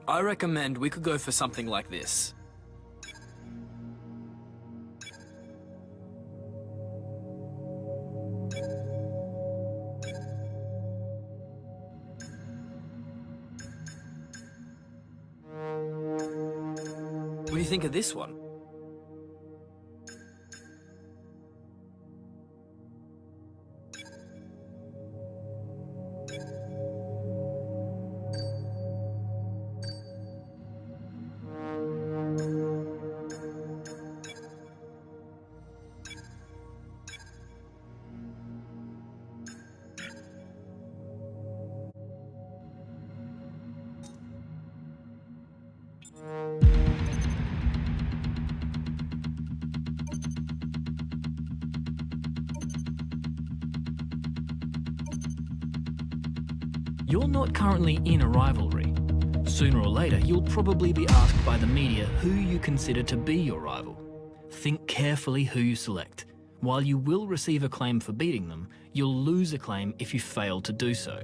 I recommend we could go for something like this. What do you think of this one? You're not currently in a rivalry. Sooner or later, you'll probably be asked by the media who you consider to be your rival. Think carefully who you select. While you will receive acclaim for beating them, you'll lose acclaim if you fail to do so.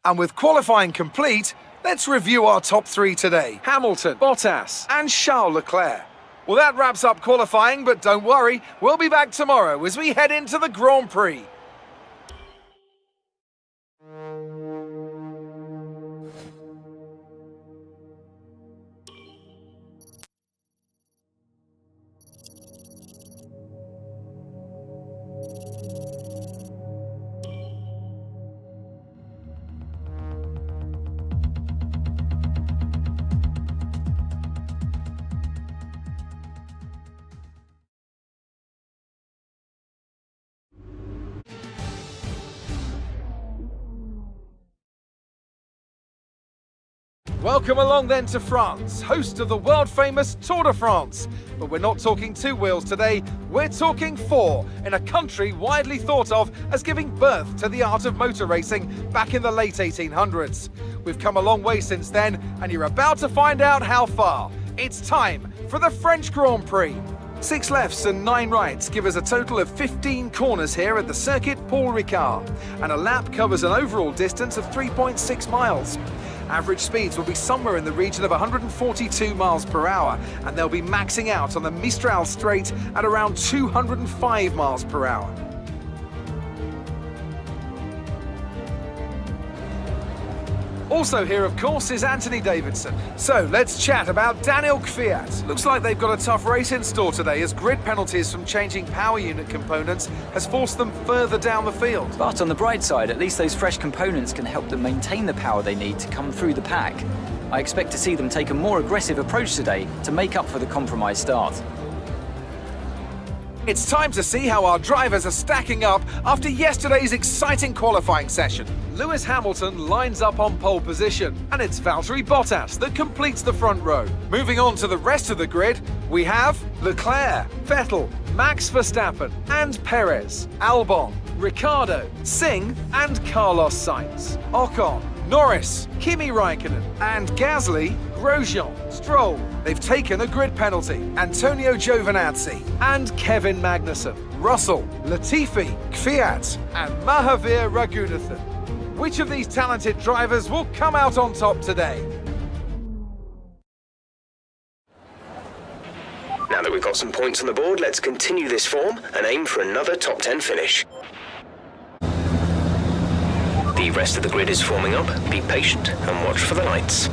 And with qualifying complete, let's review our top three today. Hamilton, Bottas, and Charles Leclerc. Well, that wraps up qualifying, but don't worry, we'll be back tomorrow as we head into the Grand Prix. Welcome along then to France, host of the world-famous Tour de France. But we're not talking two wheels today, we're talking four, in a country widely thought of as giving birth to the art of motor racing back in the late 1800s. We've come a long way since then, and you're about to find out how far. It's time for the French Grand Prix. 6 lefts and 9 rights give us a total of 15 corners here at the circuit Paul Ricard, and a lap covers an overall distance of 3.6 miles. Average speeds will be somewhere in the region of 142 miles per hour, and they'll be maxing out on the Mistral Straight at around 205 miles per hour. Also here, of course, is Anthony Davidson. So let's chat about Daniel Kvyat. Looks like they've got a tough race in store today, as grid penalties from changing power unit components has forced them further down the field. But on the bright side, at least those fresh components can help them maintain the power they need to come through the pack. I expect to see them take a more aggressive approach today to make up for the compromised start. It's time to see how our drivers are stacking up after yesterday's exciting qualifying session. Lewis Hamilton lines up on pole position, and it's Valtteri Bottas that completes the front row. Moving on to the rest of the grid, we have Leclerc, Vettel, Max Verstappen, and Perez, Albon, Ricciardo, Singh, and Carlos Sainz, Ocon, Norris, Kimi Raikkonen, and Gasly, Grosjean, Stroll. They've taken a grid penalty. Antonio Giovinazzi and Kevin Magnussen, Russell, Latifi, Kvyat, and Mahavir Raghunathan. Which of these talented drivers will come out on top today? Now that we've got some points on the board, let's continue this form and aim for another top 10 finish. The rest of the grid is forming up. Be patient and watch for the lights.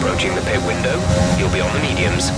Approaching the pit window, you'll be on the mediums.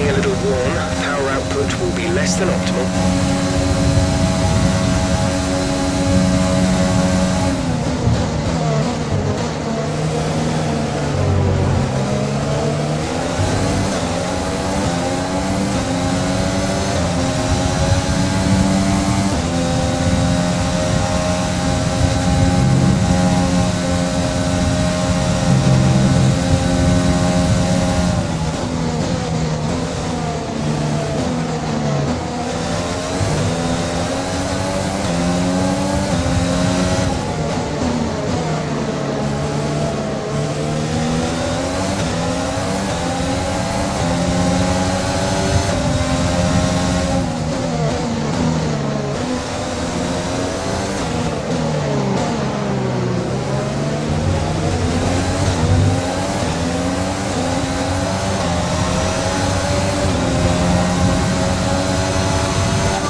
looking a little worn. Power output will be less than optimal.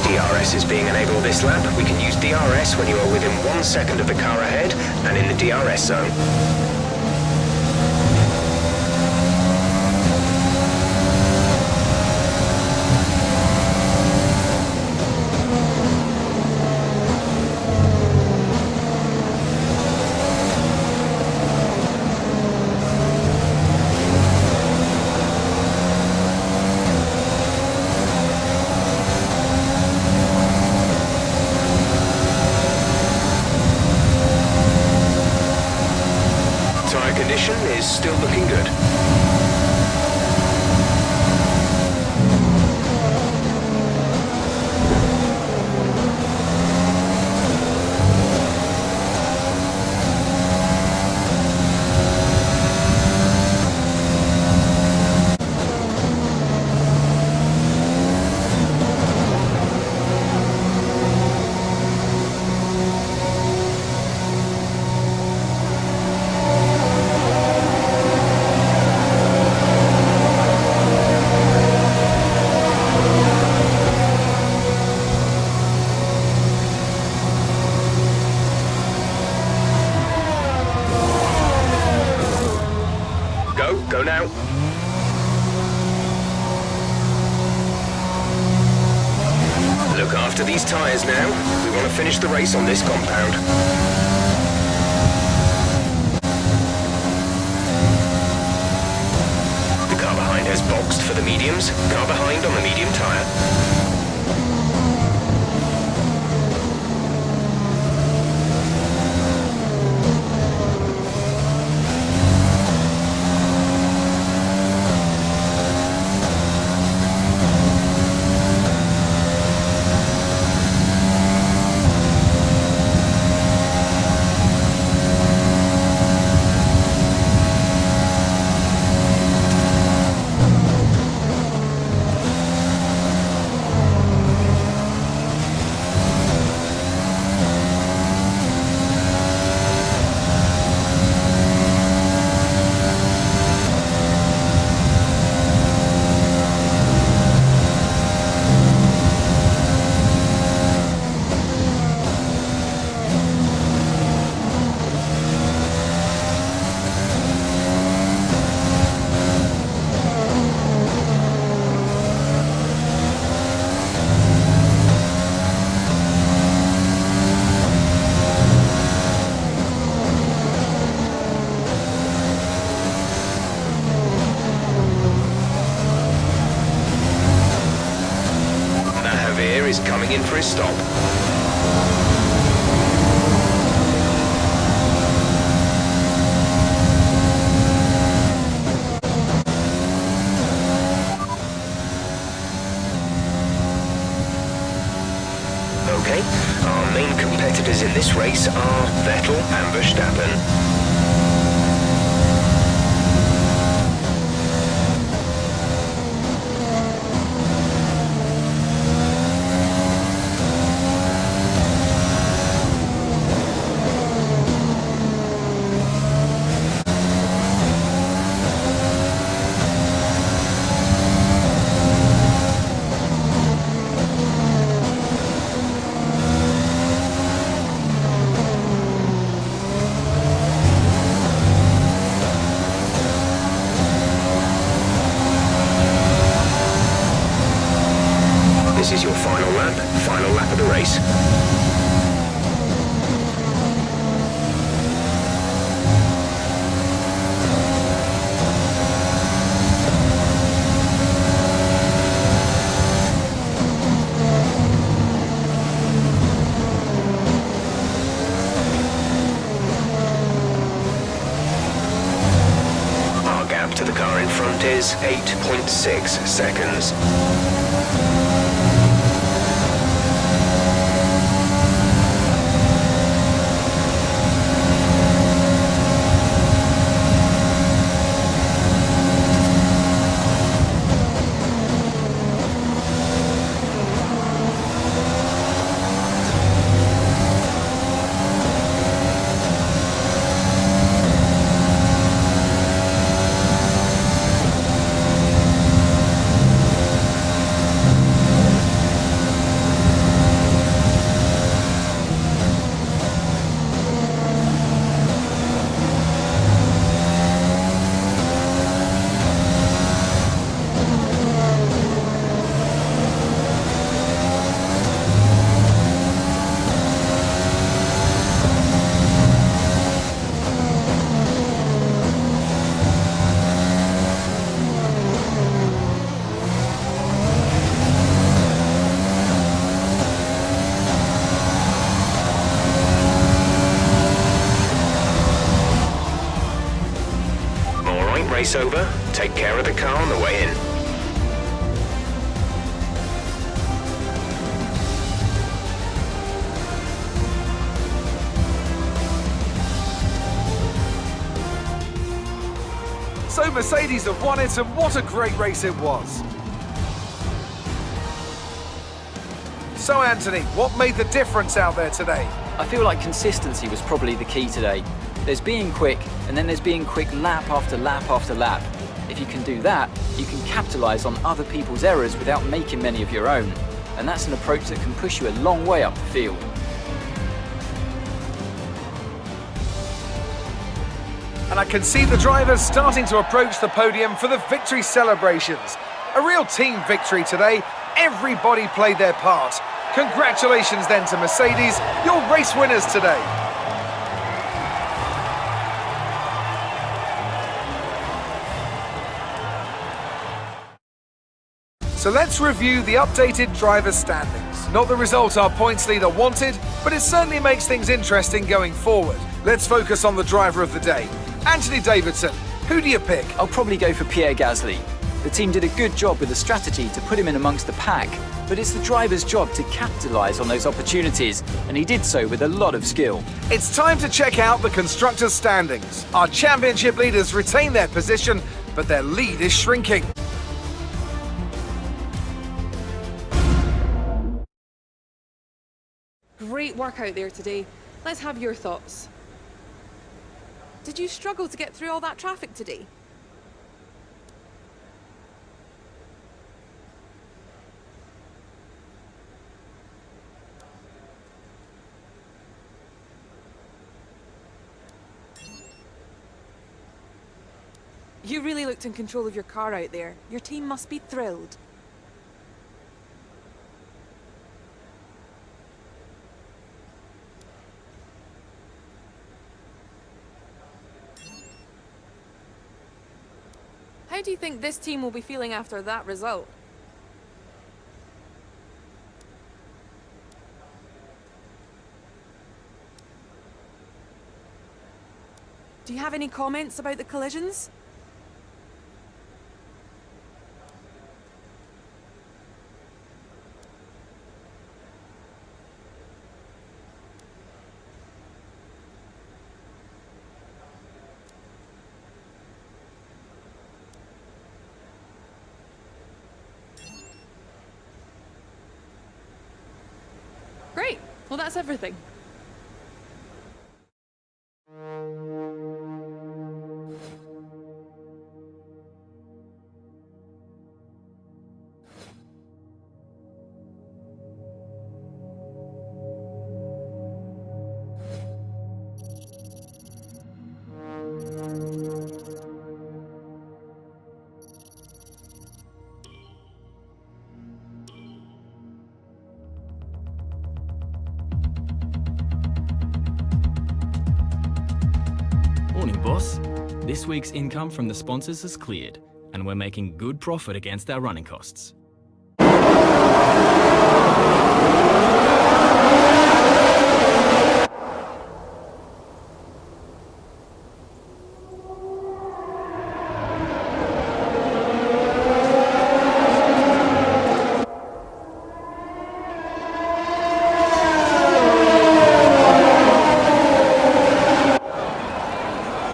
DRS is being enabled this lap. We can use DRS when you are within 1 second of the car ahead and in the DRS zone. Condition is still looking good. Go now. Look after these tyres now. We want to finish the race on this compound. The car behind has boxed for the mediums. Car behind on the medium tyre. Is coming in for his stop. Okay, our main competitors in this race are Vettel and Verstappen. This is your final lap of the race. Our gap to the car in front is 8.6 seconds. Race over. Take care of the car on the way in. So Mercedes have won it, and what a great race it was. So Anthony, what made the difference out there today? I feel like consistency was probably the key today. There's being quick, and then there's being quick lap after lap after lap. If you can do that, you can capitalise on other people's errors without making many of your own. And that's an approach that can push you a long way up the field. And I can see the drivers starting to approach the podium for the victory celebrations. A real team victory today. Everybody played their part. Congratulations then to Mercedes, your race winners today. So let's review the updated driver standings. Not the result our points leader wanted, but it certainly makes things interesting going forward. Let's focus on the driver of the day. Anthony Davidson, who do you pick? I'll probably go for Pierre Gasly. The team did a good job with the strategy to put him in amongst the pack, but it's the driver's job to capitalise on those opportunities, and he did so with a lot of skill. It's time to check out the constructors' standings. Our championship leaders retain their position, but their lead is shrinking. Great work out there today. Let's have your thoughts. Did you struggle to get through all that traffic today? You really looked in control of your car out there. Your team must be thrilled. How do you think this team will be feeling after that result? Do you have any comments about the collisions? Great. Well, that's everything. boss. This week's income from the sponsors has cleared, and we're making good profit against our running costs.